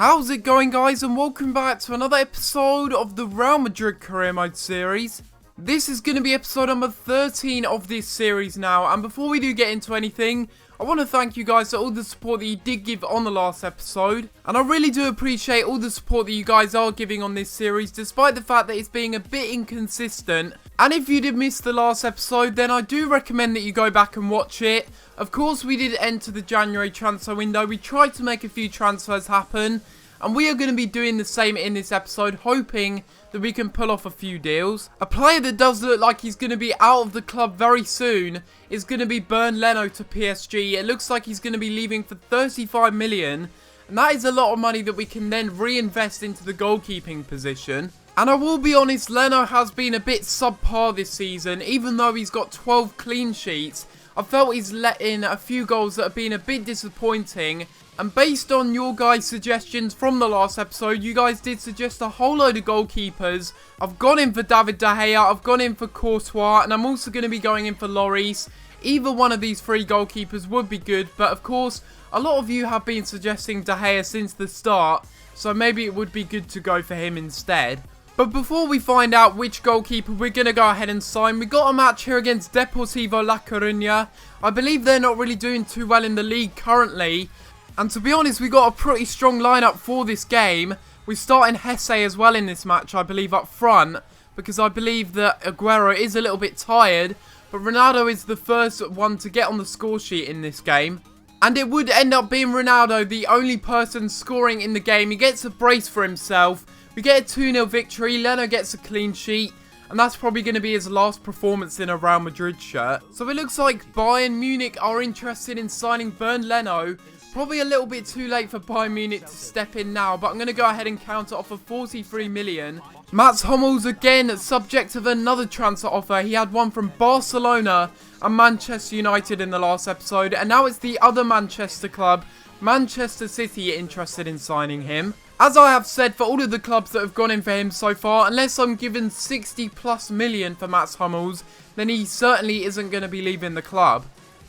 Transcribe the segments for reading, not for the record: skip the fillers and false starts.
How's it going, guys, and welcome back to another episode of the Real Madrid Career Mode series. This is going to be episode number 13 of this series now, and before we do get into anything, I want to thank you guys for all the support that you did give on the last episode, and I really do appreciate all the support that you guys are giving on this series, despite the fact that it's being a bit inconsistent. And if you did miss the last episode, then I do recommend that you go back and watch it. Of course, we did enter the January transfer window. We tried to make a few transfers happen, and we are going to be doing the same in this episode, hoping that we can pull off a few deals. A player that does look like he's going to be out of the club very soon is going to be Bernd Leno to PSG. It looks like he's going to be leaving for 35 million, and that is a lot of money that we can then reinvest into the goalkeeping position. And I will be honest, Leno has been a bit subpar this season. Even though he's got 12 clean sheets, I felt he's let in a few goals that have been a bit disappointing. And based on your guys' suggestions from the last episode, you guys did suggest a whole load of goalkeepers. I've gone in for David De Gea, I've gone in for Courtois, and I'm also going to be going in for Lloris. Either one of these three goalkeepers would be good, but of course, a lot of you have been suggesting De Gea since the start, so maybe it would be good to go for him instead. But before we find out which goalkeeper we're going to go ahead and sign, we got a match here against Deportivo La Coruña. I believe they're not really doing too well in the league currently. And to be honest, we got a pretty strong lineup for this game. We're starting Hesse as well in this match, I believe, up front. Because I believe that Aguero is a little bit tired. But Ronaldo is the first one to get on the score sheet in this game. And it would end up being Ronaldo, the only person scoring in the game. He gets a brace for himself. We get a 2-0 victory. Leno gets a clean sheet. And that's probably going to be his last performance in a Real Madrid shirt. So it looks like Bayern Munich are interested in signing Bernd Leno. Probably a little bit too late for Bayern Munich to step in now, but I'm going to go ahead and counter offer 43 million. Mats Hummels again, subject of another transfer offer. He had one from Barcelona and Manchester United in the last episode, and now it's the other Manchester club, Manchester City, interested in signing him. As I have said, for all of the clubs that have gone in for him so far, unless I'm given 60+ million for Mats Hummels, then he certainly isn't going to be leaving the club.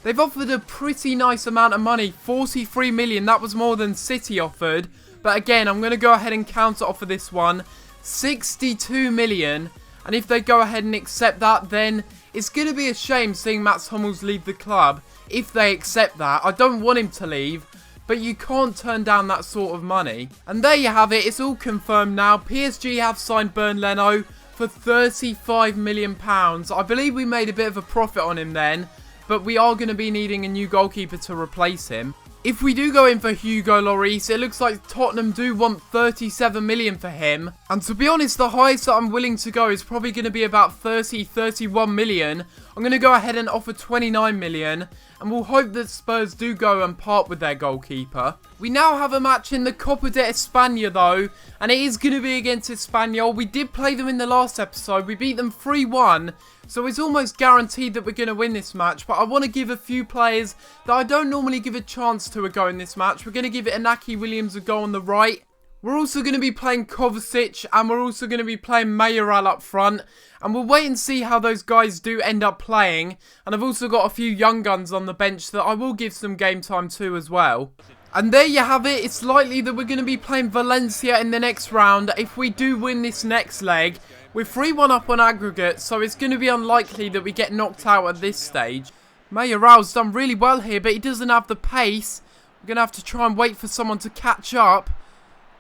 They've offered a pretty nice amount of money, 43 million, that was more than City offered. But again, I'm going to go ahead and counter offer this one, 62 million. And if they go ahead and accept that, then it's going to be a shame seeing Mats Hummels leave the club. If they accept that, I don't want him to leave, but you can't turn down that sort of money. And there you have it, it's all confirmed now. PSG have signed Bernd Leno for £35 million. I believe we made a bit of a profit on him then. But we are going to be needing a new goalkeeper to replace him. If we do go in for Hugo Lloris, it looks like Tottenham do want 37 million for him. And to be honest, the highest that I'm willing to go is probably going to be about 31 million. I'm going to go ahead and offer 29 million. And we'll hope that Spurs do go and part with their goalkeeper. We now have a match in the Copa de España though. And it is going to be against Espanyol. We did play them in the last episode. We beat them 3-1. So it's almost guaranteed that we're going to win this match. But I want to give a few players that I don't normally give a chance to a go in this match. We're going to give Inaki Williams a go on the right. We're also going to be playing Kovacic. And we're also going to be playing Mayoral up front. And we'll wait and see how those guys do end up playing. And I've also got a few young guns on the bench that I will give some game time to as well. And there you have it. It's likely that we're going to be playing Valencia in the next round. If we do win this next leg, we're 3-1 up on aggregate, so it's going to be unlikely that we get knocked out at this stage. Mayoral's done really well here, but he doesn't have the pace. We're going to have to try and wait for someone to catch up.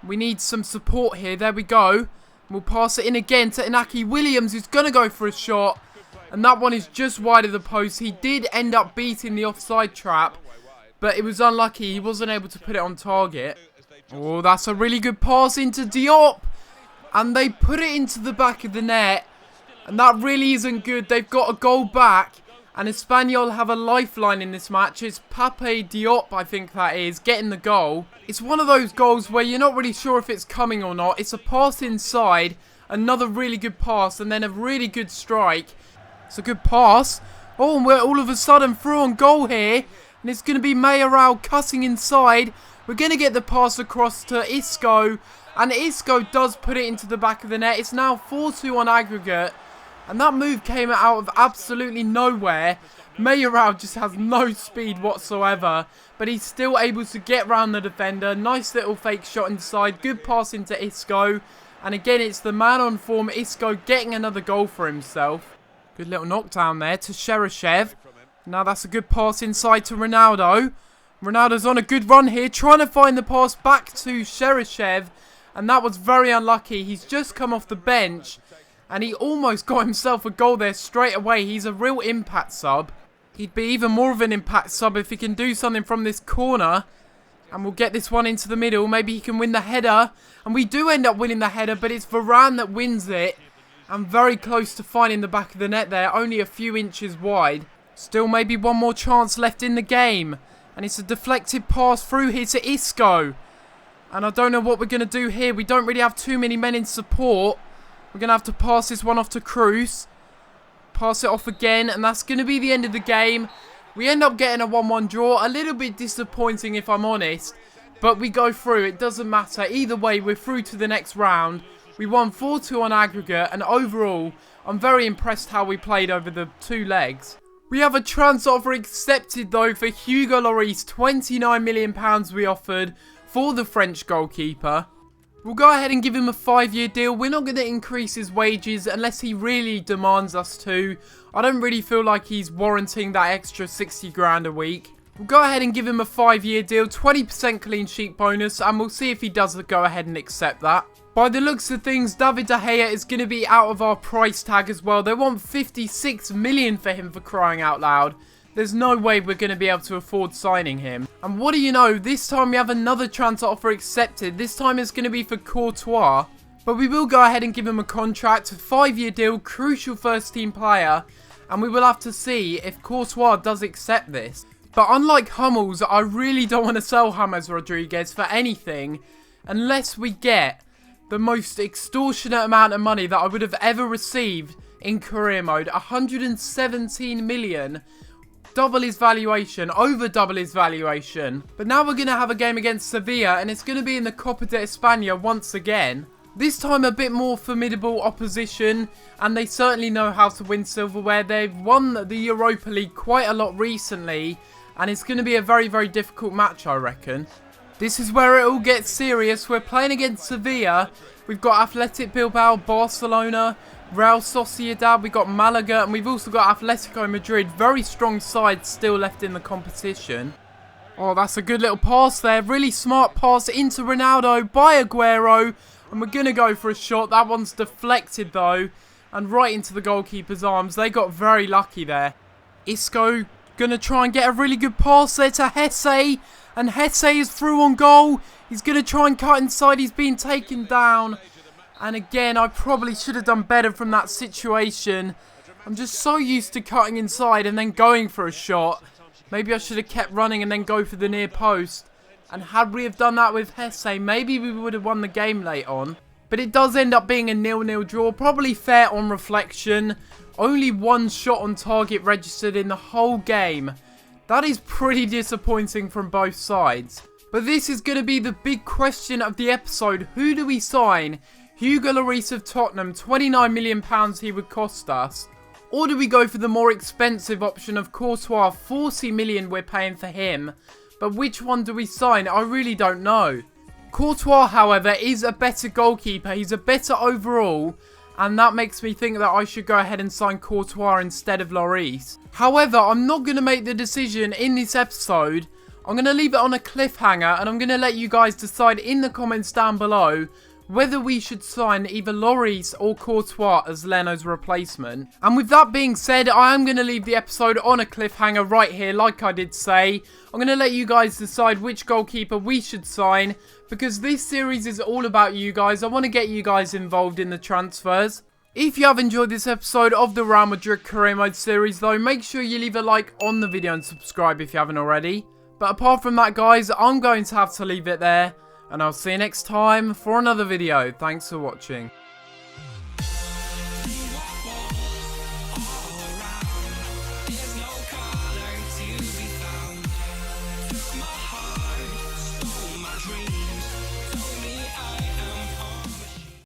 We need some support here. There we go. We'll pass it in again to Inaki Williams, who's going to go for a shot. And that one is just wide of the post. He did end up beating the offside trap, but it was unlucky. He wasn't able to put it on target. Oh, that's a really good pass into Diop. And they put it into the back of the net. And that really isn't good. They've got a goal back. And Espanyol have a lifeline in this match. It's Pape Diop, I think that is, getting the goal. It's one of those goals where you're not really sure if it's coming or not. It's a pass inside. Another really good pass. And then a really good strike. It's a good pass. Oh, and we're all of a sudden through on goal here. And it's going to be Mayoral cutting inside. We're going to get the pass across to Isco. And Isco does put it into the back of the net. It's now 4-2 on aggregate. And that move came out of absolutely nowhere. Mayoral just has no speed whatsoever, but he's still able to get round the defender. Nice little fake shot inside, good pass into Isco, and again it's the man on form, Isco, getting another goal for himself. Good little knockdown there to Cheryshev. Now that's a good pass inside to Ronaldo. Ronaldo's on a good run here, trying to find the pass back to Cheryshev, and that was very unlucky. He's just come off the bench, and he almost got himself a goal there straight away. He's a real impact sub. He'd be even more of an impact sub if he can do something from this corner. And we'll get this one into the middle. Maybe he can win the header. And we do end up winning the header, but it's Varane that wins it. And very close to finding the back of the net there, only a few inches wide. Still maybe one more chance left in the game. And it's a deflected pass through here to Isco. And I don't know what we're going to do here. We don't really have too many men in support. We're going to have to pass this one off to Cruz. Pass it off again, and that's going to be the end of the game. We end up getting a 1-1 draw. A little bit disappointing if I'm honest, but we go through. It doesn't matter. Either way, we're through to the next round. We won 4-2 on aggregate, and overall, I'm very impressed how we played over the 2 legs. We have a transfer offer accepted though for Hugo Lloris. £29 million we offered for the French goalkeeper. We'll go ahead and give him a 5-year deal. We're not going to increase his wages unless he really demands us to. I don't really feel like he's warranting that extra 60 grand a week. We'll go ahead and give him a 5-year deal, 20% clean sheet bonus, and we'll see if he does go ahead and accept that. By the looks of things, David De Gea is going to be out of our price tag as well. They want 56 million for him, for crying out loud. There's no way we're going to be able to afford signing him. And what do you know, this time we have another transfer offer accepted. This time it's going to be for Courtois. But we will go ahead and give him a contract, a 5-year deal, crucial first team player. And we will have to see if Courtois does accept this. But unlike Hummels, I really don't want to sell James Rodriguez for anything. Unless we get the most extortionate amount of money that I would have ever received in career mode. 117 million. Double his valuation, over double his valuation. But now we're going to have a game against Sevilla, and it's going to be in the Copa de España once again. This time a bit more formidable opposition, and they certainly know how to win silverware. They've won the Europa League quite a lot recently, and it's going to be a very, very difficult match, I reckon. This is where it all gets serious. We're playing against Sevilla. We've got Athletic Bilbao, Barcelona, Real Sociedad, we've got Malaga, and we've also got Atletico Madrid. Very strong sides still left in the competition. Oh, that's a good little pass there. Really smart pass into Ronaldo by Aguero. And we're going to go for a shot. That one's deflected though. And right into the goalkeeper's arms. They got very lucky there. Isco going to try and get a really good pass there to Hesse. And Hesse is through on goal. He's going to try and cut inside. He's been taken down. And again, I probably should have done better from that situation. I'm just so used to cutting inside and then going for a shot. Maybe I should have kept running and then go for the near post. And had we have done that with Hesse, maybe we would have won the game late on. But it does end up being a 0-0 draw. Probably fair on reflection. Only one shot on target registered in the whole game. That is pretty disappointing from both sides. But this is going to be the big question of the episode. Who do we sign? Hugo Lloris of Tottenham, £29 million he would cost us. Or do we go for the more expensive option of Courtois, 40 million we're paying for him. But which one do we sign? I really don't know. Courtois, however, is a better goalkeeper. He's a better overall. And that makes me think that I should go ahead and sign Courtois instead of Lloris. However, I'm not going to make the decision in this episode. I'm going to leave it on a cliffhanger. And I'm going to let you guys decide in the comments down below whether we should sign either Lloris or Courtois as Leno's replacement. And with that being said, I am going to leave the episode on a cliffhanger right here, like I did say. I'm going to let you guys decide which goalkeeper we should sign, because this series is all about you guys. I want to get you guys involved in the transfers. If you have enjoyed this episode of the Real Madrid Career Mode series though, make sure you leave a like on the video and subscribe if you haven't already. But apart from that guys, I'm going to have to leave it there. And I'll see you next time for another video. Thanks for watching.